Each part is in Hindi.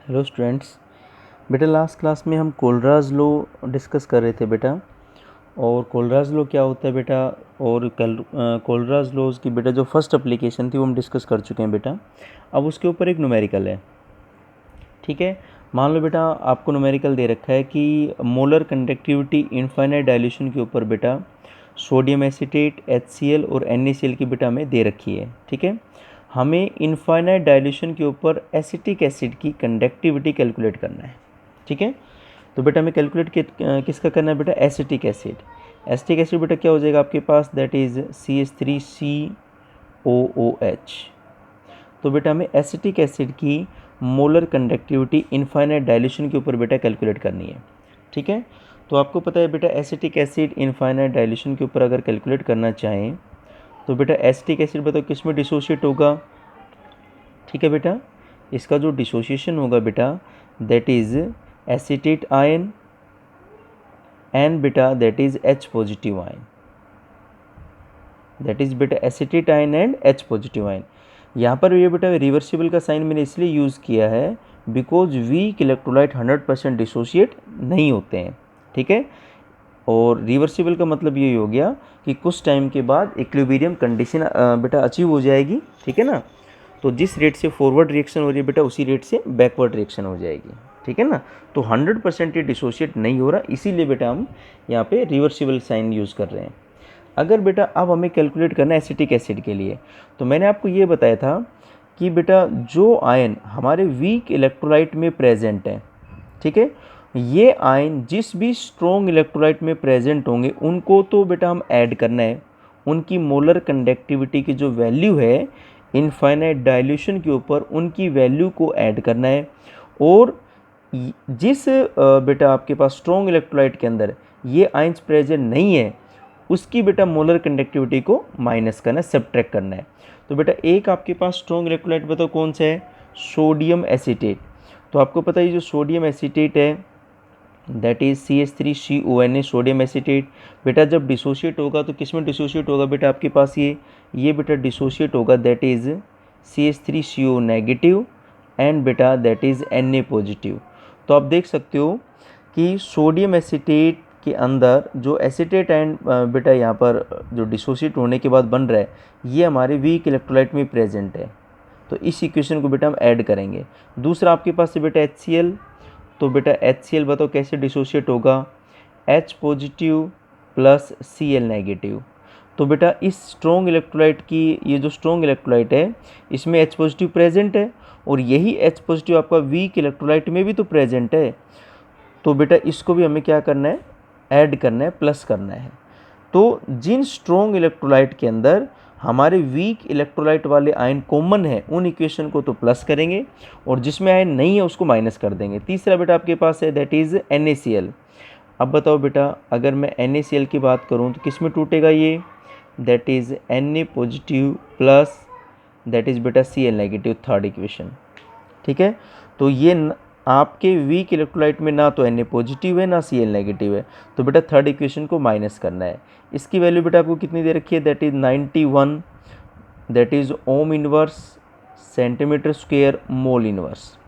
Hello students. बेटा लास्ट क्लास में हम कोलराज लॉ डिस्कस कर रहे थे बेटा। और कोलराज लॉ क्या होता है बेटा, और कोलराज लॉज की बेटा जो फर्स्ट एप्लीकेशन थी वो हम डिस्कस कर चुके हैं बेटा। अब उसके ऊपर एक न्यूमेरिकल है, ठीक है। मान लो बेटा आपको न्यूमेरिकल दे रखा है कि मोलर कंडक्टिविटी इनफाइनाइट डाइल्यूशन के ऊपर बेटा सोडियम एसीटेट, HCl और NaCl की बेटा हमें दे रखी है, ठीक है। हमें इनफाइनाइट डाइल्यूशन के ऊपर एसिटिक एसिड की कंडक्टिविटी कैलकुलेट करना है, ठीक है। तो बेटा हमें कैलकुलेट किसका करना है बेटा, एसिटिक एसिड। एसिटिक एसिड बेटा क्या हो जाएगा आपके पास, दैट इज CH3COOH। तो बेटा हमें एसिटिक एसिड की मोलर कंडक्टिविटी इनफाइनाइट डाइल्यूशन के ऊपर बेटा कैलकुलेट करनी है, ठीक है। तो आपको पता है बेटा एसिटिक एसिड इनफाइनाइट डाइल्यूशन के ऊपर अगर कैलकुलेट करना चाहें तो बेटा एसिटिक एसिड बताओ किस में डिसोशिएट होगा, ठीक है बेटा। इसका जो डिसोसिएशन होगा बेटा that is acetate ion and बेटा that is H positive ion, that is बेटा acetate ion and H positive ion. यहाँ पर ये बेटा रिवर्सिबल का साइन मैंने इसलिए यूज़ किया है बिकॉज वीक इलेक्ट्रोलाइट 100% डिसोशिएट नहीं होते हैं, ठीक है। और रिवर्सिबल का मतलब ये हो गया कि कुछ टाइम के बाद इक्विलिब्रियम कंडीशन बेटा अचीव हो जाएगी, ठीक है ना। तो जिस रेट से फॉरवर्ड रिएक्शन हो रही है बेटा उसी रेट से बैकवर्ड रिएक्शन हो जाएगी, ठीक है ना। तो 100% ये डिसोशिएट नहीं हो रहा, इसीलिए बेटा हम यहाँ पे रिवर्सिबल साइन यूज़ कर रहे हैं। अगर बेटा अब हमें कैलकुलेट करना है एसिटिक एसिड के लिए, तो मैंने आपको ये बताया था कि बेटा जो आयन हमारे वीक इलेक्ट्रोलाइट में प्रेजेंट है, ठीक है, ये आयन जिस भी स्ट्रॉन्ग इलेक्ट्रोलाइट में प्रेजेंट होंगे उनको तो बेटा हम ऐड करना है। उनकी मोलर कंडक्टिविटी की जो वैल्यू है इनफाइनाइट डाइल्यूशन के ऊपर उनकी वैल्यू को ऐड करना है। और जिस बेटा आपके पास स्ट्रॉन्ग इलेक्ट्रोलाइट के अंदर ये आयंस प्रेजेंट नहीं है उसकी बेटा मोलर कंडक्टिविटी को माइनस करना है, सब्ट्रैक्ट करना है। तो बेटा एक आपके पास स्ट्रॉन्ग इलेक्ट्रोलाइट बताओ कौन सा है, सोडियम एसीटेट। तो आपको पता है जो सोडियम एसीटेट है that is CH3CONA sodium acetate. बेटा जब डिसोशिएट होगा तो किस में डिसोशिएट होगा बेटा आपके पास ये बेटा डिसोशिएट होगा that is CH3CO negative and बेटा दैट इज Na पॉजिटिव। तो आप देख सकते हो कि सोडियम एसीटेट के अंदर जो एसीटेट एंड बेटा यहाँ पर जो डिसोशिएट होने के बाद बन रहा है ये हमारे वीक इलेक्ट्रोलाइट में प्रेजेंट है। तो इस इक्वेशन को बेटा हम ऐड करेंगे। दूसरा आपके पास है बेटा HCl। तो बेटा HCl बताओ कैसे डिसोशिएट होगा, H positive plus Cl negative. तो बेटा इस स्ट्रॉन्ग इलेक्ट्रोलाइट की ये जो स्ट्रॉन्ग इलेक्ट्रोलाइट है इसमें H पॉजिटिव प्रेजेंट है और यही H पॉजिटिव आपका वीक इलेक्ट्रोलाइट में भी तो प्रेजेंट है। तो बेटा इसको भी हमें क्या करना है, ऐड करना है, प्लस करना है। तो जिन स्ट्रॉन्ग इलेक्ट्रोलाइट के अंदर हमारे वीक इलेक्ट्रोलाइट वाले आयन कॉमन है उन इक्वेशन को तो प्लस करेंगे और जिसमें आयन नहीं है उसको माइनस कर देंगे। तीसरा बेटा आपके पास है दैट इज NaCl। अब बताओ बेटा अगर मैं NaCl की बात करूं तो किस में टूटेगा ये, that is Na positive plus that is बेटा Cl नेगेटिव, थर्ड इक्वेशन, ठीक है। तो ये आपके वीक इलेक्ट्रोलाइट में ना तो Na पॉजिटिव है ना Cl नेगेटिव है, तो बेटा थर्ड इक्वेशन को माइनस करना है। इसकी वैल्यू बेटा आपको कितनी दे रखी है, that is 91, that is ohm inverse centimetre square mole inverse.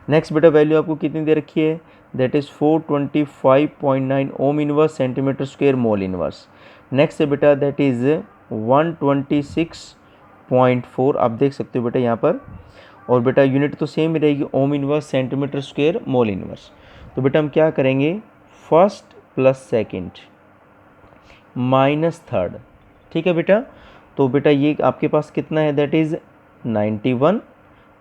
Next बेटा वैल्यू आपको कितनी दे रखी है, that is 425.9 ohm inverse centimetre square mole inverse. Next है बेटा दैट इज 126.4, आप देख सकते हो बेटा यहाँ पर। और बेटा यूनिट तो सेम ही रहेगी, ohm inverse centimetre square mole inverse. तो बेटा हम क्या करेंगे, first plus second minus third, ठीक है बेटा। तो बेटा ये आपके पास कितना है, दैट इज़ 91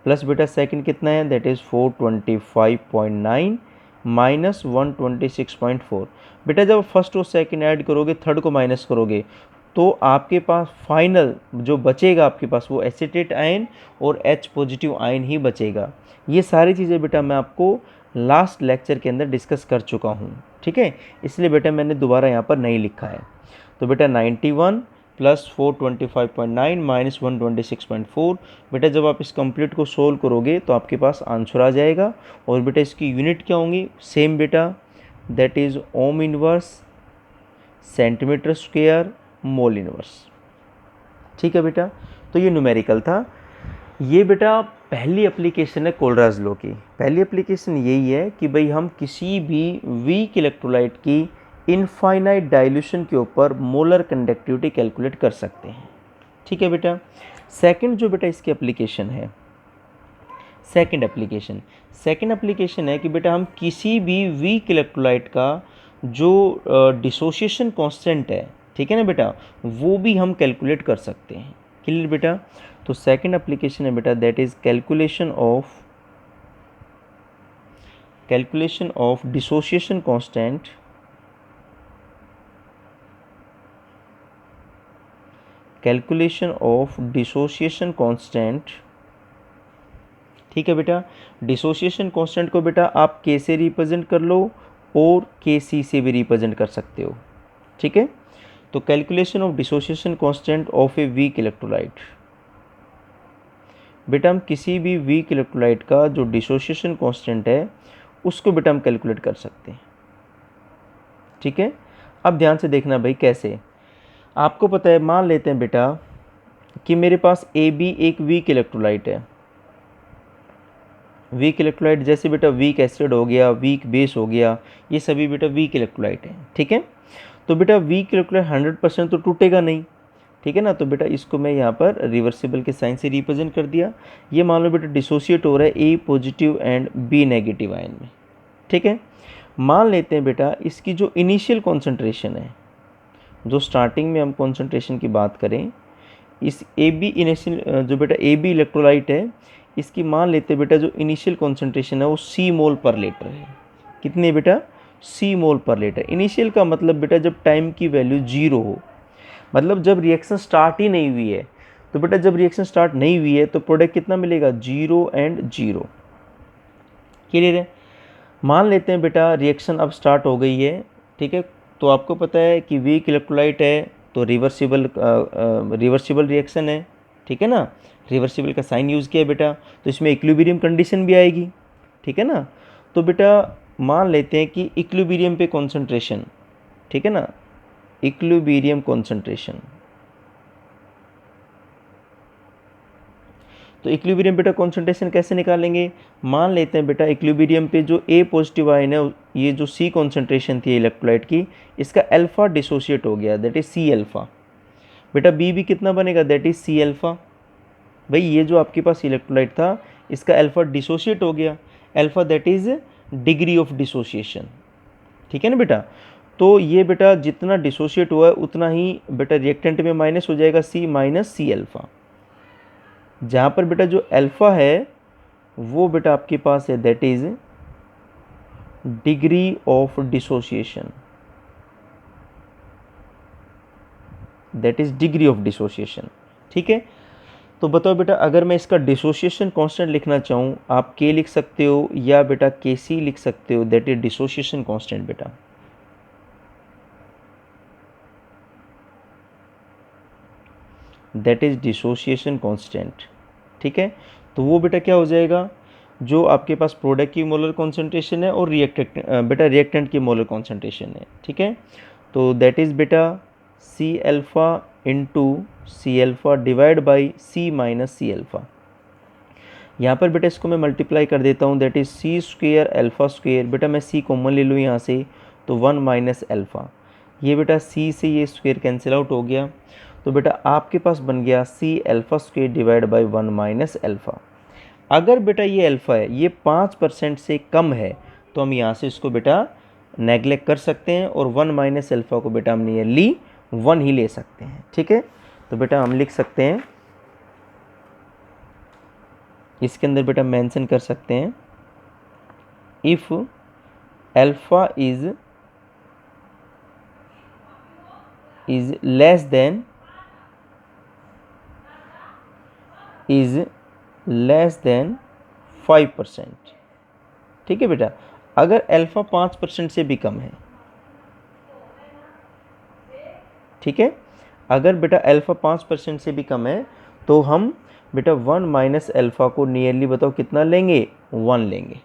प्लस बेटा सेकंड कितना है, दैट इज़ 425.9 माइनस 126.4। बेटा जब फर्स्ट और सेकंड ऐड करोगे थर्ड को माइनस करोगे तो आपके पास फाइनल जो बचेगा आपके पास वो एसिटेट आयन और H पॉजिटिव आयन ही बचेगा। ये सारी चीज़ें बेटा मैं आपको लास्ट लेक्चर के अंदर डिस्कस कर चुका हूँ, ठीक है। इसलिए बेटा मैंने दोबारा यहाँ पर नहीं लिखा है। तो बेटा 91 प्लस 425.9 माइनस 126.4, बेटा जब आप इस कंप्लीट को सोल्व करोगे तो आपके पास आंसर आ जाएगा। और बेटा इसकी यूनिट क्या होंगी, सेम बेटा that is ohm inverse centimetre square mole inverse, ठीक है बेटा। तो ये न्यूमेरिकल था। ये बेटा पहली एप्लीकेशन है कोलराज लॉ की। पहली एप्लीकेशन यही है कि भाई हम किसी भी वीक इलेक्ट्रोलाइट की इनफाइनाइट डाइल्यूशन के ऊपर मोलर कंडक्टिविटी कैलकुलेट कर सकते हैं। ठीक है बेटा। सेकंड जो बेटा इसकी एप्लीकेशन है, सेकंड एप्लीकेशन है कि बेटा हम किसी भी वीक इलेक्ट्रोलाइट का जो डिसोसिएशन कांस्टेंट है, ठीक है ना बेटा, वो भी हम कैलकुलेट कर सकते हैं। क्लियर बेटा। तो सेकंड एप्लीकेशन है बेटा that is calculation of dissociation constant ठीक है बेटा। डिसोसिएशन कांस्टेंट को बेटा आप के से रिप्रेजेंट कर लो और के सी से भी रिप्रेजेंट कर सकते हो। ठीक है। तो calculation of dissociation constant of a weak electrolyte, बेटा हम किसी भी वीक इलेक्ट्रोलाइट का जो डिसोसिएशन कांस्टेंट है उसको बेटा हम कैलकुलेट कर सकते हैं। ठीक है। अब ध्यान से देखना भाई कैसे। आपको पता है, मान लेते हैं बेटा कि मेरे पास ए बी एक वीक इलेक्ट्रोलाइट है। वीक इलेक्ट्रोलाइट जैसे बेटा वीक एसिड हो गया, वीक बेस हो गया, ये सभी बेटा वीक इलेक्ट्रोलाइट हैं। ठीक है। तो बेटा वीक इलेक्ट्रोलाइट 100% तो टूटेगा नहीं, ठीक है ना। तो बेटा इसको मैं यहाँ पर रिवर्सिबल के साइन से रिप्रेजेंट कर दिया। ये मान लो बेटा डिसोसिएट हो रहा है A positive and B negative ion में। ठीक है। मान लेते हैं बेटा इसकी जो इनिशियल कॉन्सेंट्रेशन है, जो स्टार्टिंग में हम कॉन्सेंट्रेशन की बात करें, इस ए बी इनिशियल जो बेटा ए बी इलेक्ट्रोलाइट है, इसकी मान लेते हैं बेटा जो इनिशियल कॉन्सेंट्रेशन है वो सी मोल पर लीटर है। कितने बेटा? सी मोल पर लीटर। इनिशियल का मतलब बेटा जब टाइम की वैल्यू 0 हो, मतलब जब रिएक्शन स्टार्ट ही नहीं हुई है। तो बेटा जब रिएक्शन स्टार्ट नहीं हुई है तो प्रोडक्ट कितना मिलेगा? 0 एंड 0। क्लियर है। मान लेते हैं बेटा रिएक्शन अब स्टार्ट हो गई है। ठीक है। तो आपको पता है कि वीक इलेक्ट्रोलाइट है तो रिवर्सिबल रिएक्शन है। ठीक है ना। रिवर्सिबल का साइन यूज़ किया बेटा, तो इसमें इक्विलिब्रियम कंडीशन भी आएगी। ठीक है ना। तो बेटा मान लेते हैं कि इक्विलिब्रियम पे कॉन्सेंट्रेशन, ठीक है ना, इक्विलिब्रियम कॉन्सेंट्रेशन। तो इक्विलिब्रियम बेटा कॉन्सेंट्रेशन कैसे निकालेंगे? मान लेते हैं बेटा इक्विलिब्रियम पे जो ए पॉजिटिव आयन है, ये जो सी कॉन्सेंट्रेशन थी इलेक्ट्रोलाइट की, इसका अल्फा डिसोशिएट हो गया, that is C alpha. Beta बी भी कितना बनेगा? That is C alpha. भाई ये जो आपके पास इलेक्ट्रोलाइट था इसका अल्फा डिसोशिएट हो गया, alpha that is degree of dissociation. ठीक है ना बेटा। तो ये बेटा जितना डिसोशिएट हुआ है उतना ही बेटा रिएक्टेंट में माइनस हो जाएगा, सी माइनस सी अल्फा। जहाँ पर बेटा जो अल्फा है वो बेटा आपके पास है that is degree of dissociation, that is degree of dissociation. ठीक है। तो बताओ बेटा अगर मैं इसका डिसोसिएशन कांस्टेंट लिखना चाहूँ, आप के लिख सकते हो या बेटा के सी लिख सकते हो, दैट इज डिसोसिएशन कांस्टेंट बेटा। That is dissociation constant. ठीक है। तो वो बेटा क्या हो जाएगा? जो आपके पास प्रोडक्ट की मोलर कॉन्सेंट्रेशन है और रिएक्टेंट की मोलर कॉन्सेंट्रेशन है। ठीक है। तो दैट इज बेटा C alpha into C alpha divide by C minus C alpha. यहाँ पर बेटा इसको मैं मल्टीप्लाई कर देता हूँ, that is C square alpha square. बेटा मैं सी कॉमन ले लूँ यहाँ से, तो 1 माइनस अल्फा। ये बेटा सी से ये स्क्वेयर कैंसिल आउट हो गया, तो बेटा आपके पास बन गया C alpha square divide by 1 minus alpha. अगर बेटा ये अल्फ़ा है ये 5% से कम है तो हम यहाँ से इसको बेटा नेगलेक्ट कर सकते हैं और 1 माइनस अल्फ़ा को बेटा हम नियरली 1 ही ले सकते हैं। ठीक है। तो बेटा हम लिख सकते हैं, इसके अंदर बेटा मेंशन कर सकते हैं, if alpha is less than 5%। ठीक है बेटा। अगर अल्फ़ा 5% से भी कम है, ठीक है, अगर बेटा अल्फ़ा 5% से भी कम है तो हम बेटा 1 माइनस अल्फ़ा को नियरली बताओ कितना लेंगे? 1 लेंगे।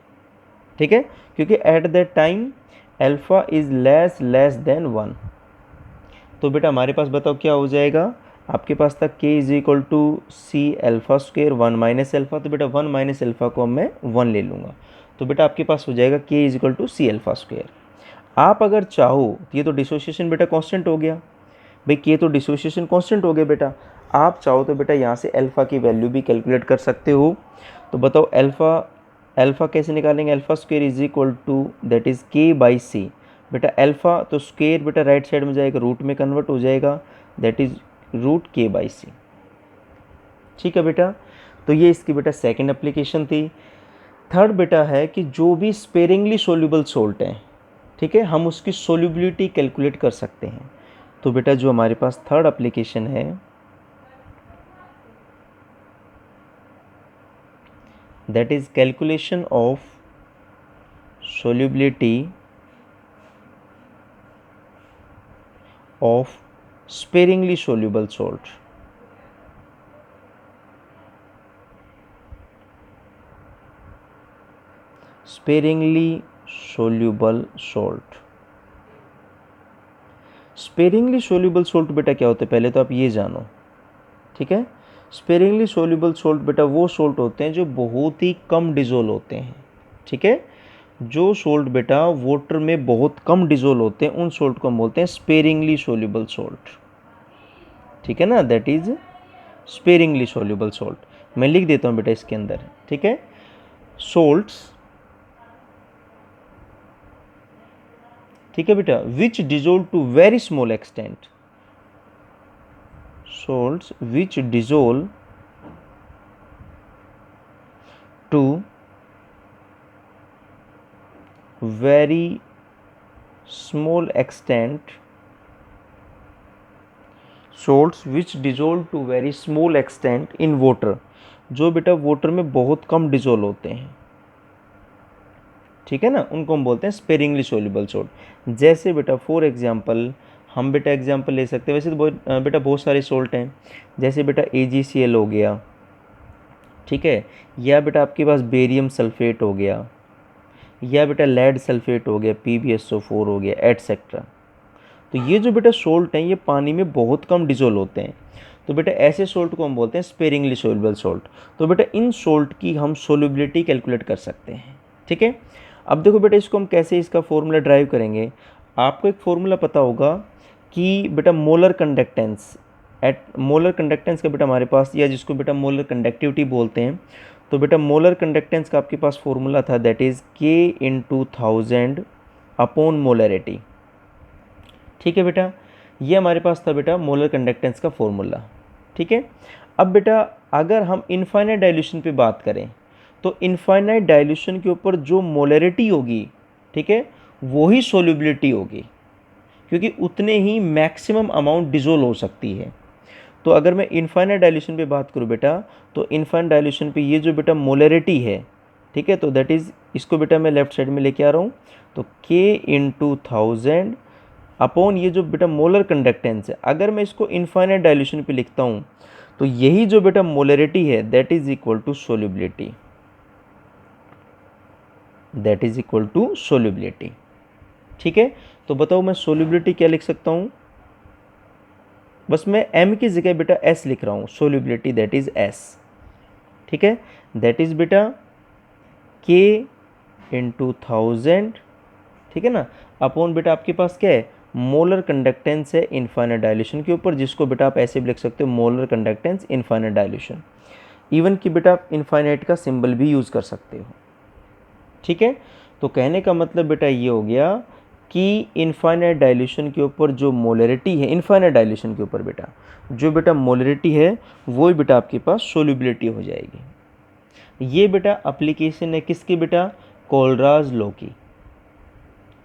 ठीक है। क्योंकि at that time alpha is less than 1। तो बेटा हमारे पास बताओ क्या हो जाएगा? आपके पास था k is equal to C alpha square 1 minus alpha, तो बेटा 1 माइनस एल्फा को मैं 1 ले लूँगा, तो बेटा आपके पास हो जाएगा k is equal to C alpha square. आप अगर चाहो तो ये तो डिसोसिएशन बेटा कांस्टेंट हो गया, भाई k तो डिसोसिएशन कांस्टेंट हो गया बेटा, आप चाहो तो बेटा यहाँ से अल्फ़ा की वैल्यू भी कैलकुलेट कर सकते हो। तो बताओ अल्फ़ा कैसे निकालेंगे, alpha square is equal to that is k by C. बेटा अल्फ़ा तो स्क्वेयर बेटा राइट साइड में जाएगा, रूट में कन्वर्ट हो जाएगा, that is root k by C. ठीक है बेटा, तो ये इसकी बेटा सेकंड एप्लीकेशन थी। थर्ड बेटा है कि जो भी स्पेरिंगली सोल्यूबल सोल्ट हैं, ठीक है, हम उसकी सोल्यूबिलिटी कैलकुलेट कर सकते हैं। तो बेटा जो हमारे पास थर्ड एप्लीकेशन है that is calculation of solubility of sparingly soluble salt. Sparingly soluble salt, sparingly soluble salt बेटा क्या होते हैं पहले तो आप ये जानो, ठीक है। स्पेरिंगली सोल्यूबल सोल्ट बेटा वो सोल्ट होते हैं जो बहुत ही कम डिजोल्व होते हैं, ठीक है। जो सोल्ट बेटा वाटर में बहुत कम डिजोल्व होते हैं उन सोल्ट को हम बोलते हैं स्पेरिंगली सोल्यूबल सोल्ट, ठीक है ना, that is sparingly soluble salt. मैं लिख देता हूँ बेटा इसके अंदर, ठीक है। सोल्ट्स, ठीक है बेटा, which dissolve to very small extent, salts which dissolve to very small extent, salts which dissolve to very small extent in water, जो बेटा वाटर में बहुत कम डिजोल्व होते हैं, ठीक है ना, उनको हम बोलते हैं स्पेरिंगली सोल्यूबल सोल्ट। जैसे बेटा फॉर एग्जांपल हम बेटा एग्जांपल ले सकते हैं, वैसे तो बेटा बहुत सारे सोल्ट हैं, जैसे बेटा AgCl हो गया, ठीक है, या बेटा आपके पास बेरियम सल्फेट हो गया, या बेटा लेड सल्फेट हो गया, PbSO4 हो गया, एटसेट्रा। तो ये जो बेटा सोल्ट हैं ये पानी में बहुत कम डिजोल्व होते हैं, तो बेटा ऐसे सोल्ट को हम बोलते हैं स्पेरिंगली सोल्यूबल सोल्ट। तो बेटा इन सोल्ट की हम सोल्यूबिलिटी कैलकुलेट कर सकते हैं, ठीक है। अब देखो बेटा इसको हम कैसे इसका फॉर्मूला ड्राइव करेंगे। आपको एक फॉर्मूला पता होगा कि बेटा molar conductance, at molar conductance का बेटा हमारे पास, या जिसको बेटा मोलर कंडक्टिविटी बोलते हैं, तो बेटा मोलर कंडक्टेंस का आपके पास फॉर्मूला था that is K/1000 upon molarity, ठीक है बेटा। ये हमारे पास था बेटा मोलर कंडक्टेंस का फॉर्मूला, ठीक है। अब बेटा अगर हम इनफाइनाइट डाइल्यूशन पे बात करें तो इनफाइनाइट डाइल्यूशन के ऊपर जो मोलरिटी होगी, ठीक है, वही सोल्यूबिलिटी होगी, क्योंकि उतने ही मैक्सिमम अमाउंट डिजोल्व हो सकती है। तो अगर मैं इनफाइनाइट डाइल्यूशन पे बात करूँ बेटा, तो इनफाइनाइट डाइल्यूशन पे ये जो बेटा मोलरिटी है, ठीक है, तो दैट इज़, इसको बेटा मैं लेफ्ट साइड में लेके आ रहा हूँ, तो K/1000 अपॉन ये जो बेटा मोलर कंडक्टेंस है, अगर मैं इसको इनफाइनाइट डाइल्यूशन पे लिखता हूँ तो यही जो बेटा मोलरिटी है that is equal to solubility, that is equal to solubility, ठीक है। तो बताओ मैं सोल्यूबिलिटी क्या लिख सकता हूँ, बस मैं m की जगह बेटा s लिख रहा हूँ, सोल्यूबिलिटी दैट इज s, ठीक है, दैट इज बेटा K/1000, ठीक है ना, अपॉन बेटा आपके पास क्या है, मोलर कंडक्टेंस है इनफाइनाइट डाइल्यूशन के ऊपर, जिसको बेटा आप ऐसे भी लिख सकते हो molar conductance infinite dilution. Even कि बेटा आप इनफाइनाइट का सिंबल भी यूज़ कर सकते हो, ठीक है। तो कहने का मतलब बेटा ये हो गया कि इनफाइनाइट डाइल्यूशन के ऊपर जो मोलरिटी है, इनफाइनाइट डाइल्यूशन के ऊपर बेटा जो बेटा मोलरिटी है वो ही बेटा आपके पास सोल्यूबिलिटी हो जाएगी। ये बेटा एप्लीकेशन है किसकी बेटा, कोलराज लॉ की,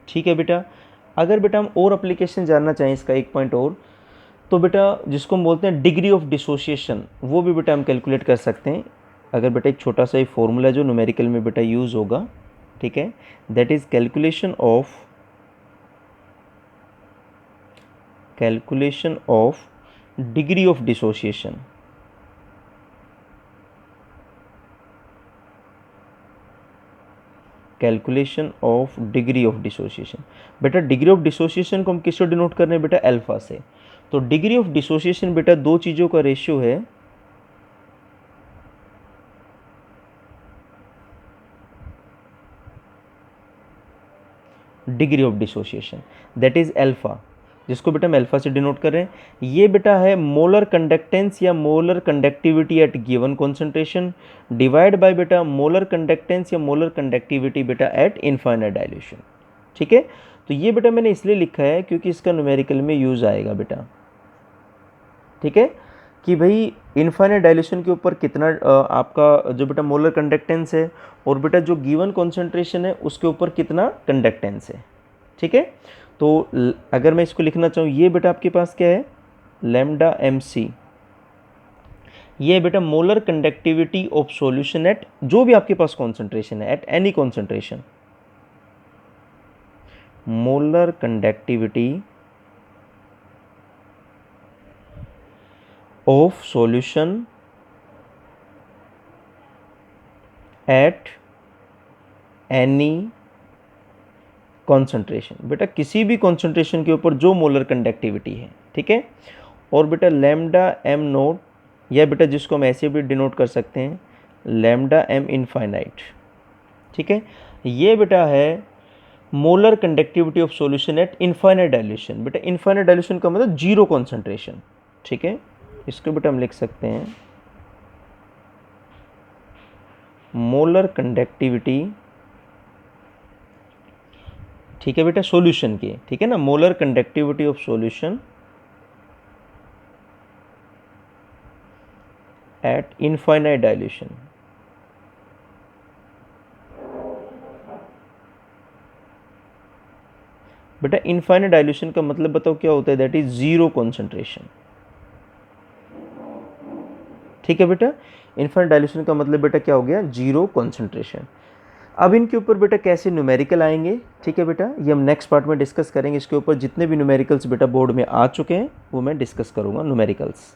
ठीक है बेटा। अगर बेटा हम और एप्लीकेशन जानना चाहें इसका एक पॉइंट और, तो बेटा जिसको हम बोलते हैं डिग्री ऑफ डिसोसिएशन, वो भी बेटा हम कैलकुलेट कर सकते हैं। अगर बेटा एक छोटा सा ही फॉर्मूला जो न्यूमेरिकल में बेटा यूज़ होगा, ठीक है, that is calculation of degree of dissociation, calculation of degree of dissociation. बेटा डिग्री ऑफ डिसोसिएशन को हम किससे डिनोट कर रहे हैं बेटा, अल्फा से। तो डिग्री ऑफ डिसोसिएशन बेटा दो चीज़ों का रेशियो है, degree of dissociation, that is alpha, जिसको बेटा हम अल्फा से डिनोट कर रहे हैं। ये बेटा है मोलर कंडक्टेंस या molar conductivity eight given concentration divide by बेटा मोलर कंडक्टेंस या मोलर कंडक्टिविटी बेटा एट इनफाइनाइट डायल्यूशन। ठीक है, तो ये बेटा मैंने इसलिए लिखा है क्योंकि इसका न्यूमेरिकल में यूज आएगा बेटा। ठीक है, कि भाई इनफाइनाइट डायल्यूशन के ऊपर कितना आपका जो बेटा मोलर कंडक्टेंस है और बेटा जो गिवन कॉन्सेंट्रेशन है उसके ऊपर कितना कंडक्टेंस है। ठीक है, तो अगर मैं इसको लिखना चाहूँ, ये बेटा आपके पास क्या है, लैम्डा mc, ये बेटा molar conductivity of solution at जो भी आपके पास कॉन्सेंट्रेशन है, at any concentration, molar conductivity of solution at any concentration, बेटा किसी भी कॉन्सेंट्रेशन के ऊपर जो मोलर कंडक्टिविटी है। ठीक है, और बेटा लैम्डा m नोट, या बेटा जिसको हम ऐसे भी डिनोट कर सकते हैं लैम्डा m इनफाइनाइट। ठीक है, ये बेटा है molar conductivity of solution at infinite dilution. बेटा इनफाइनाइट डायल्यूशन का मतलब जीरो कॉन्सेंट्रेशन। ठीक है, इसको बेटा हम लिख सकते हैं मोलर कंडक्टिविटी, ठीक है बेटा, सॉल्यूशन की, ठीक है ना, molar conductivity of solution at infinite dilution. बेटा इनफाइनाइट डायल्यूशन का मतलब बताओ क्या होता है, दैट इज जीरो कॉन्सेंट्रेशन। ठीक है बेटा, इनफाइनाइट डायल्यूशन का मतलब बेटा क्या हो गया, जीरो कॉन्सेंट्रेशन। अब इनके ऊपर बेटा कैसे न्यूमेरिकल आएंगे, ठीक है बेटा, ये हम नेक्स्ट पार्ट में डिस्कस करेंगे। इसके ऊपर जितने भी न्यूमेरिकल्स बेटा बोर्ड में आ चुके हैं वो मैं डिस्कस करूंगा न्यूमेरिकल्स।